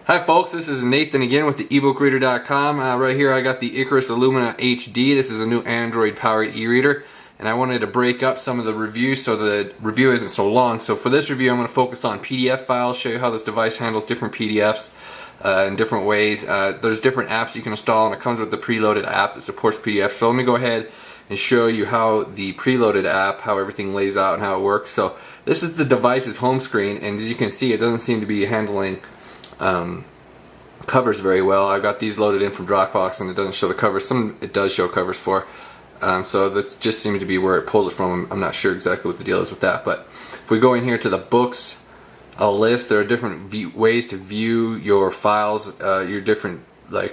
Hi folks, this is Nathan again with the ebookreader.com. Right here I got the Icarus llumina HD. This is a new Android powered e-reader, and I wanted to break up some of the reviews so the review isn't so long. So for this review I'm going to focus on PDF files, show you how this device handles different PDFs in different ways. There's different apps you can install, and it comes with the preloaded app that supports PDF. So let me go ahead and show you how the preloaded app, how everything lays out and how it works. So this is the device's home screen, and as you can see it doesn't seem to be handling covers very well. I've got these loaded in from Dropbox and it doesn't show the covers. Some it does show covers for. So that just seems to be where it pulls it from. I'm not sure exactly what the deal is with that. But if we go in here to the books list, there are different ways to view your files, your different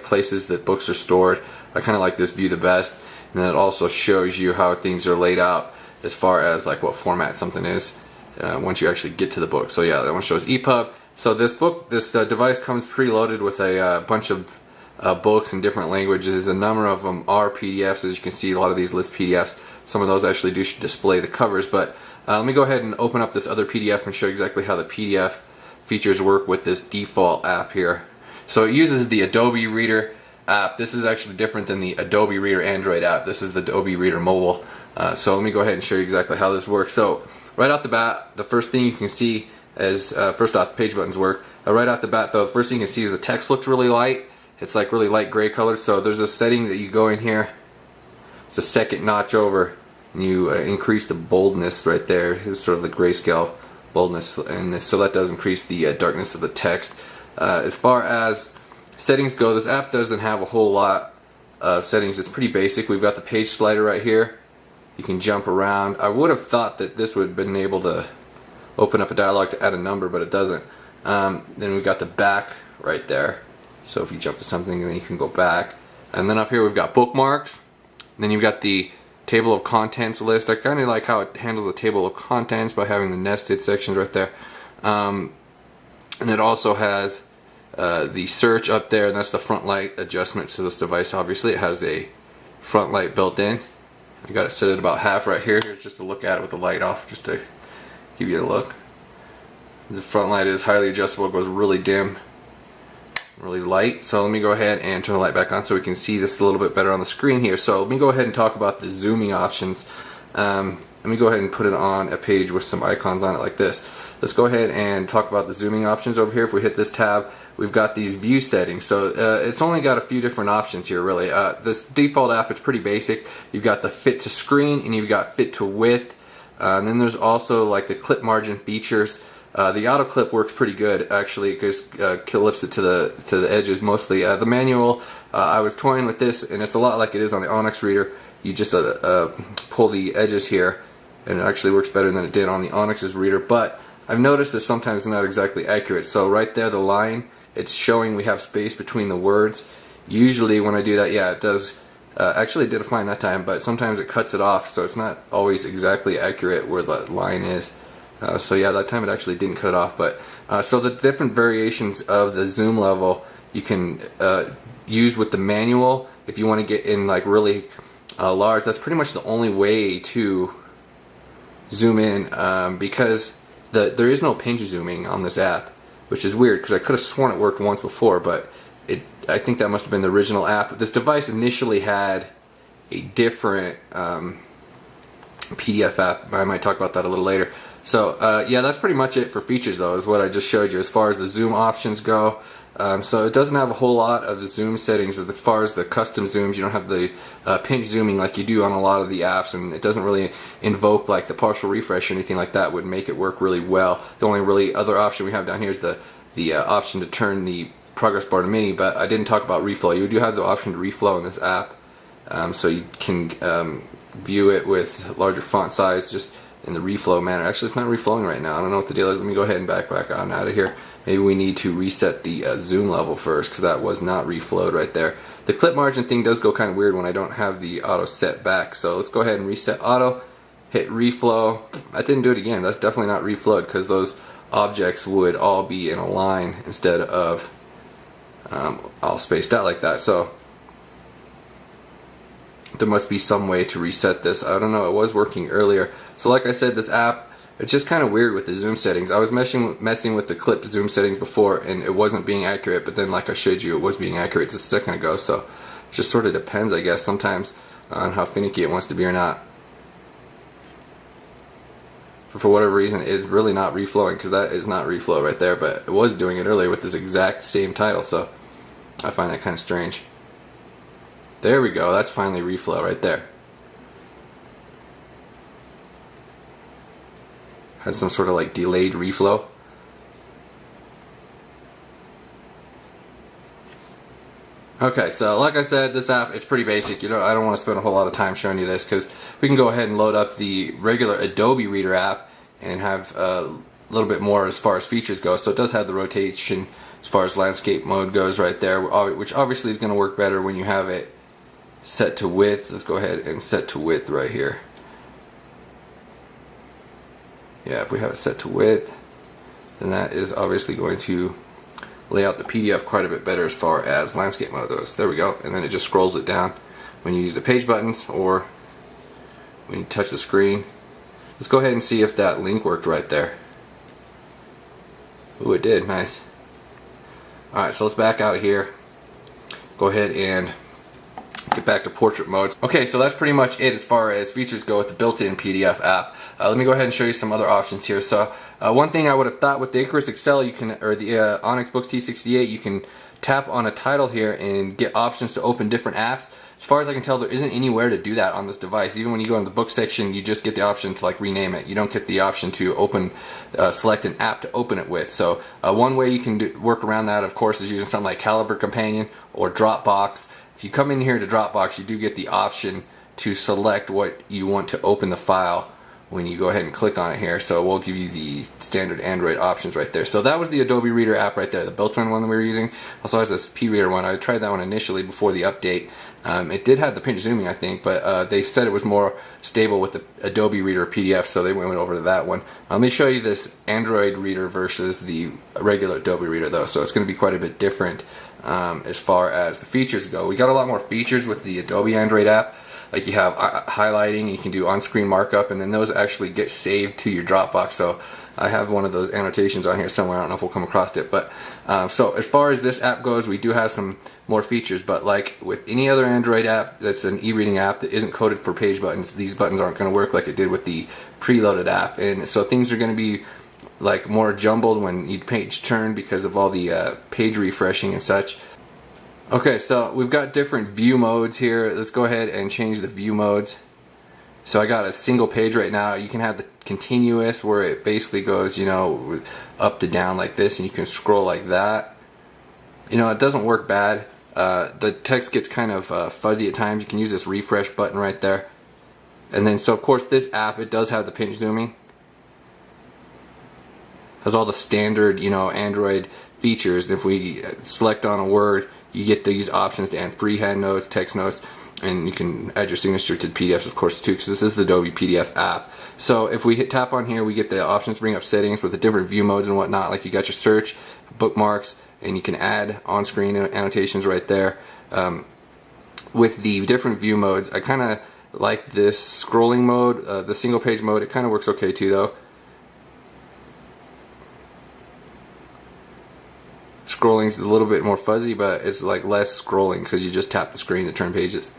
places that books are stored. I kind of like this view the best, and then it also shows you how things are laid out as far as what format something is once you actually get to the book. So yeah, that one shows EPUB. So this device comes preloaded with a bunch of books in different languages. A number of them are PDFs, as you can see. A lot of these list PDFs. Some of those actually do display the covers. But let me go ahead and open up this other PDF and show you exactly how the PDF features work with this default app here. So it uses the Adobe Reader app. This is actually different than the Adobe Reader Android app. This is the Adobe Reader Mobile. So let me go ahead and show you exactly how this works. So right off the bat, the first thing you can see is first off, the page buttons work. Right off the bat though, the first thing you can see is the text looks really light. It's like really light gray color. So there's a setting that you go in here. It's a second notch over, and you increase the boldness right there. It's sort of the grayscale boldness, and so that does increase the darkness of the text. As far as settings go, this app doesn't have a whole lot of settings. It's pretty basic. We've got the page slider right here. You can jump around. I would have thought that this would have been able to open up a dialog to add a number, but it doesn't. Then we've got the back right there. So if you jump to something, then you can go back. And then up here we've got bookmarks. And then you've got the table of contents list. I kind of like how it handles the table of contents by having the nested sections right there. And it also has the search up there, and that's the front light adjustment to this device. Obviously it has a front light built in. I got it set at about half right here. Here's just a look at it with the light off, just to give you a look. The front light is highly adjustable. It goes really dim, really light. So let me go ahead and turn the light back on so we can see this a little bit better on the screen here. So let me go ahead and talk about the zooming options. Let me go ahead and put it on a page with some icons on it like this. Let's go ahead and talk about the zooming options over here. If we hit this tab, we've got these view settings. So it's only got a few different options here, really. This default app, it's pretty basic. You've got the fit to screen, and you've got fit to width. And then there's also the clip margin features. The auto clip works pretty good actually, because clips it to the edges mostly. The manual, I was toying with this, and it's a lot like it is on the Onyx reader. You just pull the edges here, and it actually works better than it did on the Onyx's reader. But I've noticed that sometimes it's not exactly accurate. So right there, the line, it's showing we have space between the words. Usually when I do that, yeah, it does. Actually, it did fine that time, but sometimes it cuts it off, so it's not always exactly accurate where the line is. So yeah, that time it actually didn't cut it off. But so the different variations of the zoom level you can use with the manual if you want to get in really large. That's pretty much the only way to zoom in, because there is no pinch zooming on this app, which is weird because I could have sworn it worked once before, but I think that must have been the original app. This device initially had a different PDF app. I might talk about that a little later. So yeah, that's pretty much it for features though, is what I just showed you as far as the zoom options go. So it doesn't have a whole lot of zoom settings. As far as the custom zooms, you don't have the pinch zooming like you do on a lot of the apps, and it doesn't really invoke the partial refresh or anything like that would make it work really well. The only really other option we have down here is the option to turn the progress bar to mini, but I didn't talk about reflow. You do have the option to reflow in this app, so you can view it with larger font size just in the reflow manner. Actually, it's not reflowing right now. I don't know what the deal is. Let me go ahead and back on out of here. Maybe we need to reset the zoom level first, because that was not reflowed right there. The clip margin thing does go kind of weird when I don't have the auto set back. So let's go ahead and reset auto, hit reflow. I didn't do it again. That's definitely not reflowed, because those objects would all be in a line instead of all spaced out like that. So there must be some way to reset this. I don't know. It was working earlier. So like I said, this app It's just kind of weird with the zoom settings. I was messing with the clip zoom settings before and it wasn't being accurate, but then like I showed you, it was being accurate just a second ago. So it just sort of depends, I guess, sometimes on how finicky it wants to be or not. For whatever reason, it's really not reflowing, because that is not reflow right there, but it was doing it earlier with this exact same title, so I find that kind of strange. There we go, that's finally reflow right there. Had some sort of like delayed reflow. Okay, so like I said, this app, it's pretty basic. I don't want to spend a whole lot of time showing you this, because we can go ahead and load up the regular Adobe Reader app and have a little bit more as far as features go. So it does have the rotation as far as landscape mode goes right there, which obviously is going to work better when you have it set to width. Let's go ahead and set to width right here. Yeah, if we have it set to width, then that is obviously going to lay out the PDF quite a bit better as far as landscape mode goes. There we go. And then it just scrolls it down when you use the page buttons or when you touch the screen. Let's go ahead and see if that link worked right there. Ooh, it did. Nice. Alright, so let's back out of here. Go ahead and get back to portrait mode. Okay, so that's pretty much it as far as features go with the built-in PDF app. Let me go ahead and show you some other options here. So one thing I would have thought with the Icarus Excel, you can, or the Onyx Books T68, you can tap on a title here and get options to open different apps. As far as I can tell, there isn't anywhere to do that on this device. Even when you go in the book section, you just get the option to like rename it. You don't get the option to open, select an app to open it with. So one way you can work around that, of course, is using something like Calibre Companion or Dropbox. If you come in here to Dropbox, you do get the option to select what you want to open the file when you go ahead and click on it here. So we'll give you the standard Android options right there. So that was the Adobe Reader app right there, the built-in one that we were using. Also has this P-Reader one. I tried that one initially before the update. It did have the pinch zooming, I think, but they said it was more stable with the Adobe Reader PDF, so they went over to that one. Let me show you this Android Reader versus the regular Adobe Reader though, so it's going to be quite a bit different as far as the features go. We got a lot more features with the Adobe Android app. Like you have highlighting, you can do on-screen markup, and then those actually get saved to your Dropbox. So I have one of those annotations on here somewhere. I don't know if we'll come across it. But so as far as this app goes, we do have some more features. But like with any other Android app that's an e-reading app that isn't coded for page buttons, these buttons aren't going to work like it did with the preloaded app. And so things are going to be like more jumbled when you page turn because of all the page refreshing and such. Okay, so we've got different view modes here. Let's go ahead and change the view modes. So I got a single page right now. You can have the continuous where it basically goes, you know, up to down like this, and you can scroll like that. You know, it doesn't work bad. The text gets kind of fuzzy at times. You can use this refresh button right there. And then, so of course, this app, it does have the pinch zooming. Has all the standard, you know, Android features. And if we select on a word, you get these options to add freehand notes, text notes, and you can add your signature to the PDFs, of course, too, because this is the Adobe PDF app. So if we tap on here, we get the options to bring up settings with the different view modes and whatnot. Like you got your search, bookmarks, and you can add on-screen annotations right there. With the different view modes, I kind of like this scrolling mode, the single page mode. It kind of works okay too, though. Scrolling is a little bit more fuzzy, but it's like less scrolling because you just tap the screen to turn pages.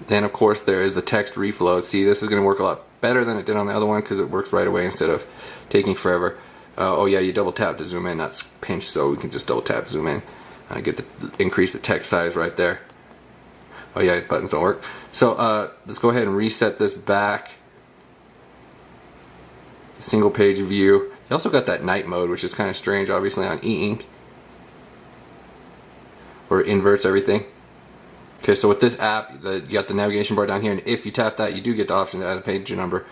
Then of course there is the text reflow. See, this is going to work a lot better than it did on the other one because it works right away instead of taking forever. Oh yeah, you double tap to zoom in, not pinch, so we can just double tap zoom in. Increase the text size right there. Oh yeah, buttons don't work. So let's go ahead and reset this back. Single page view. You also got that night mode, which is kind of strange, obviously, on e-ink, where it inverts everything. Okay, so with this app, you got the navigation bar down here, and if you tap that, you do get the option to add a page number.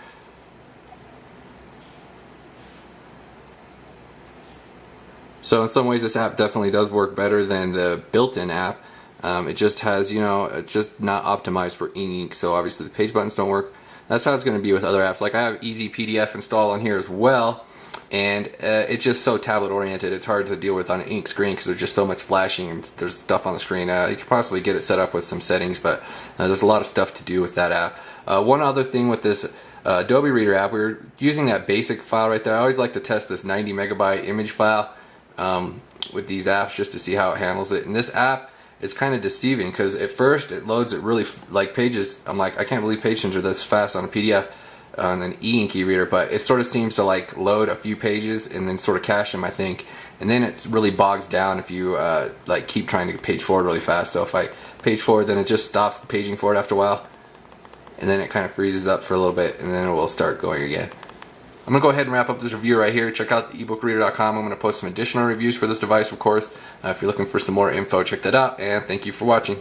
So in some ways, this app definitely does work better than the built-in app. It just has, you know, it's just not optimized for e-ink, so obviously the page buttons don't work. That's how it's going to be with other apps. Like I have Easy PDF installed on here as well, and it's just so tablet oriented. It's hard to deal with on an ink screen because there's just so much flashing and there's stuff on the screen. You could possibly get it set up with some settings, but there's a lot of stuff to do with that app. One other thing with this Adobe Reader app, we were using that basic file right there. I always like to test this 90 megabyte image file with these apps just to see how it handles it. And this app, it's kind of deceiving because at first it loads it really like pages. I'm like, I can't believe page turns are this fast on a PDF on an e-ink e-reader, but it sort of seems to like load a few pages and then sort of cache them, I think, and then it really bogs down if you like keep trying to page forward really fast. So if I page forward, then it just stops the paging forward after a while, and then it kind of freezes up for a little bit, and then it will start going again. I'm going to go ahead and wrap up this review right here. Check out the ebookreader.com. I'm going to post some additional reviews for this device, of course. If you're looking for some more info, check that out, and thank you for watching.